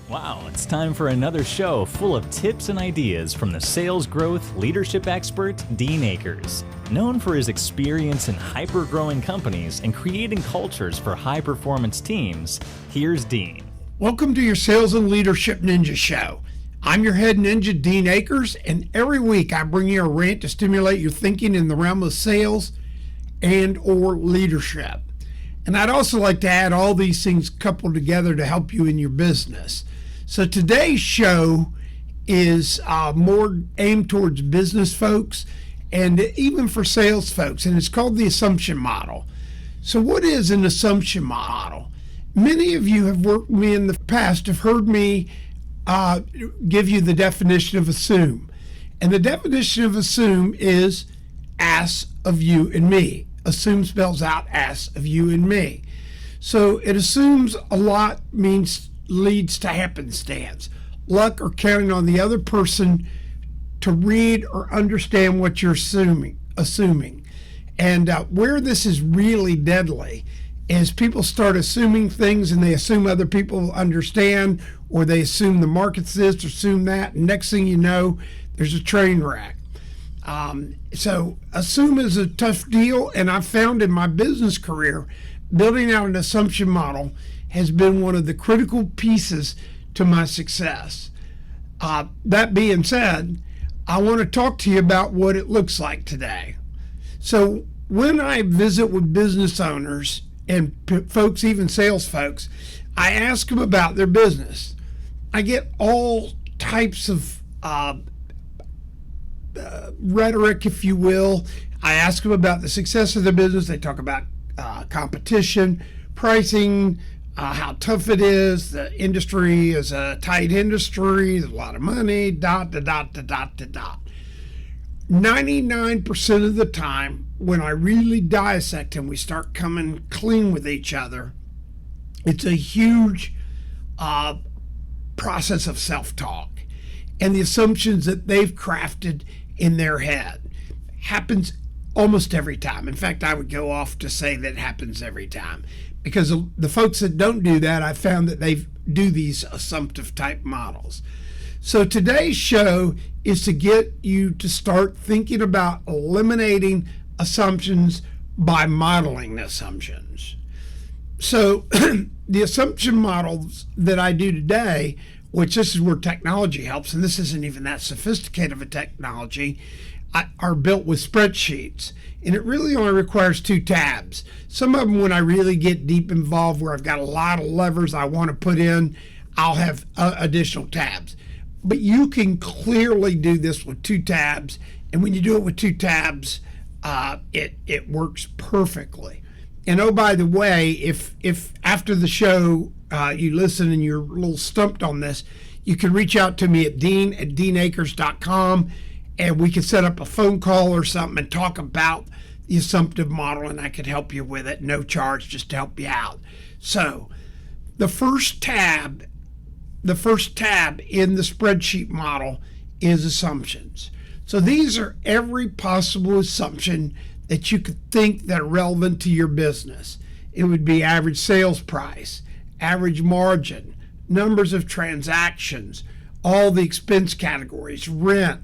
Wow, it's time for another show full of tips and ideas from the sales growth leadership expert, Dean Akers. Known for his experience in hyper-growing companies and creating cultures for high-performance teams, here's Dean. Welcome to your Sales and Leadership Ninja Show. I'm your head ninja, Dean Akers, and every week I bring you a rant to stimulate your thinking in the realm of sales and or leadership. And I'd also like to add all these things coupled together to help you in your business. So today's show is more aimed towards business folks and even for sales folks, and it's called the assumption model. So what is an assumption model? Many of you have worked with me in the past, have heard me give you the definition of assume. And the definition of assume is ask of you and me. Assume spells out ask of you and me. So it assumes a lot, means leads to happenstance, luck, or counting on the other person to read or understand what you're assuming. And where this is really deadly is people start assuming things and they assume other people understand, or they assume the market's this or assume that, and next thing you know, there's a train wreck. So assume is a tough deal, and I've found in my business career, building out an assumption model has been one of the critical pieces to my success. That being said, I want to talk to you about what it looks like today. So when I visit with business owners and folks, even sales folks, I ask them about their business. I get all types of rhetoric, if you will. I ask them about the success of their business. They talk about competition, pricing, how tough it is. The industry is a tight industry. There's a lot of money, ... 99% of the time, when I really dissect and we start coming clean with each other, it's a huge process of self-talk. And the assumptions that they've crafted in their head happens almost every time. In fact, I would go off to say that it happens every time, because the folks that don't do that, I found that they do these assumptive type models. So today's show is to get you to start thinking about eliminating assumptions by modeling the assumptions. So the assumption models that I do today, which this is where technology helps, and this isn't even that sophisticated of a technology, are built with spreadsheets. And it really only requires 2 tabs. Some of them, when I really get deep involved, where I've got a lot of levers I want to put in, I'll have additional tabs. But you can clearly do this with 2 tabs. And when you do it with 2 tabs, it works perfectly. And oh, by the way, if after the show you listen and you're a little stumped on this, you can reach out to me at dean@deanakers.com, and we can set up a phone call or something and talk about the assumptive model, and I could help you with it, no charge, just to help you out. So the first tab in the spreadsheet model is assumptions. So these are every possible assumption that you could think that are relevant to your business. It would be average sales price, average margin, numbers of transactions, all the expense categories, rent,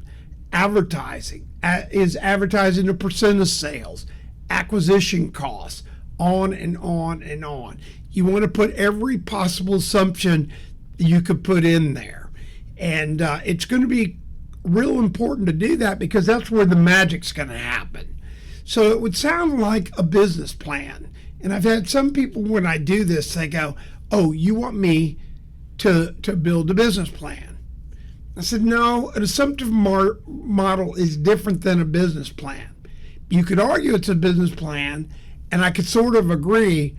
advertising, is advertising a percent of sales, acquisition costs, on and on and on. You want to put every possible assumption you could put in there. And it's going to be real important to do that, because that's where the magic's going to happen. So it would sound like a business plan. And I've had some people, when I do this, they go, "Oh, you want me to build a business plan?" I said, no, an assumptive model is different than a business plan. You could argue it's a business plan, and I could sort of agree,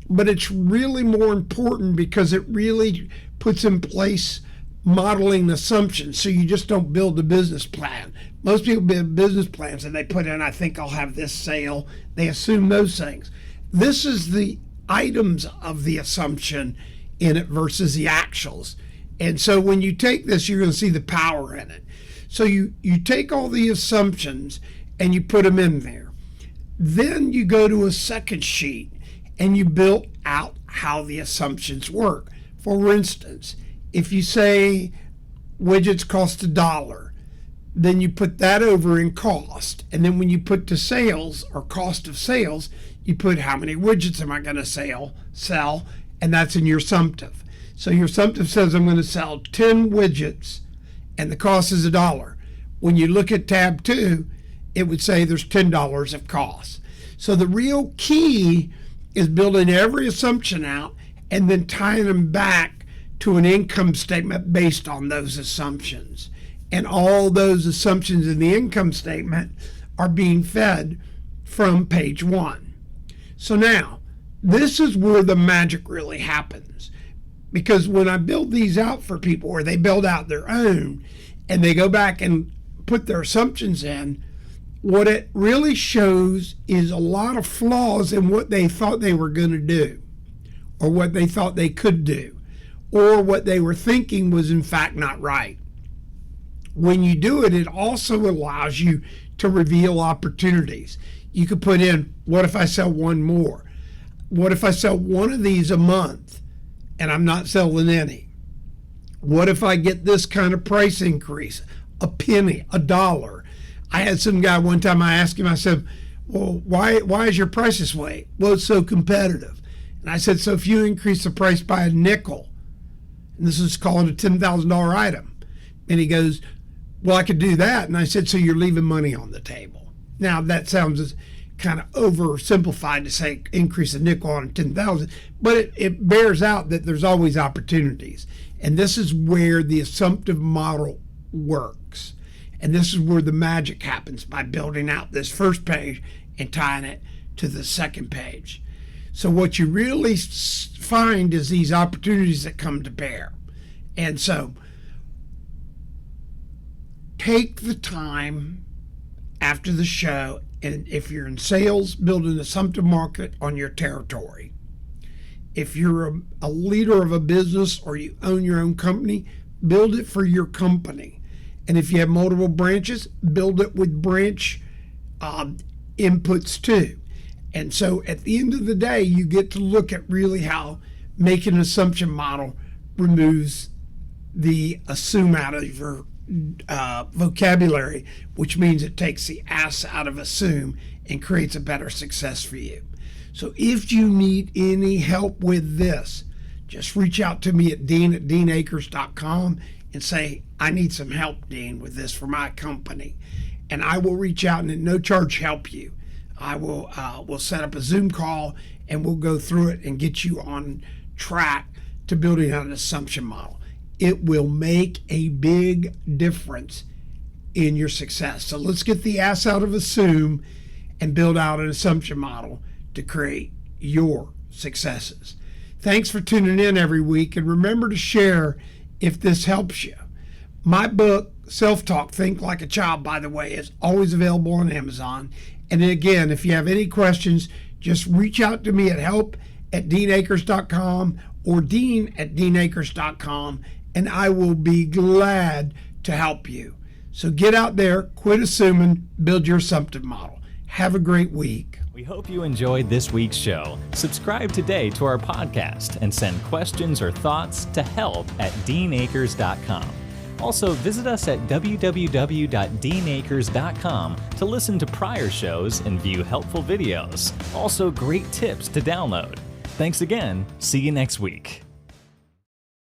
but it's really more important because it really puts in place modeling assumptions, so you just don't build a business plan. Most people build business plans and they put in, I think I'll have this sale. They assume those things. This is the items of the assumption in it versus the actuals. And so when you take this, you're going to see the power in it. So you take all the assumptions and you put them in there. Then you go to a second sheet and you build out how the assumptions work. For instance, if you say widgets cost $1, then you put that over in cost. And then when you put to sales or cost of sales, you put how many widgets am I going to sell, and that's in your sumptive. So your sumptive says I'm going to sell 10 widgets and the cost is $1. When you look at tab 2, it would say there's $10 of cost. So the real key is building every assumption out and then tying them back to an income statement based on those assumptions. And all those assumptions in the income statement are being fed from page 1. So now, this is where the magic really happens. Because when I build these out for people, or they build out their own, and they go back and put their assumptions in, what it really shows is a lot of flaws in what they thought they were going to do, or what they thought they could do, or what they were thinking was in fact not right. When you do it, it also allows you to reveal opportunities. You could put in, what if I sell one more? What if I sell one of these a month and I'm not selling any? What if I get this kind of price increase? A penny, $1. I had some guy one time, I asked him, I said, well, why is your price this way? Well, it's so competitive. And I said, so if you increase the price by a nickel, and this is called a $10,000 item. And he goes, well, I could do that. And I said, so you're leaving money on the table. Now, that sounds kind of oversimplified to say increase a nickel on 10,000, but it bears out that there's always opportunities. And this is where the assumptive model works. And this is where the magic happens, by building out this first page and tying it to the second page. So what you really find is these opportunities that come to bear. And so take the time after the show, and if you're in sales, build an assumptive market on your territory. If you're a leader of a business or you own your own company, build it for your company. And if you have multiple branches, build it with branch inputs too. And so at the end of the day, you get to look at really how making an assumption model removes the assume out of your vocabulary, which means it takes the ass out of assume and creates a better success for you. So if you need any help with this, just reach out to me at dean@deanakers.com and say, I need some help, Dean, with this for my company. And I will reach out and at no charge help you. I will we'll set up a Zoom call and we'll go through it and get you on track to building out an assumption model. It will make a big difference in your success. So let's get the ass out of assume and build out an assumption model to create your successes. Thanks for tuning in every week, and remember to share if this helps you. My book, Self-Talk, Think Like a Child, by the way, is always available on Amazon. And again, if you have any questions, just reach out to me at help@deanakers.com or dean@deanakers.com, and I will be glad to help you. So get out there, quit assuming, build your assumptive model. Have a great week. We hope you enjoyed this week's show. Subscribe today to our podcast and send questions or thoughts to help@deanakers.com. Also, visit us at www.deanakers.com to listen to prior shows and view helpful videos. Also, great tips to download. Thanks again. See you next week.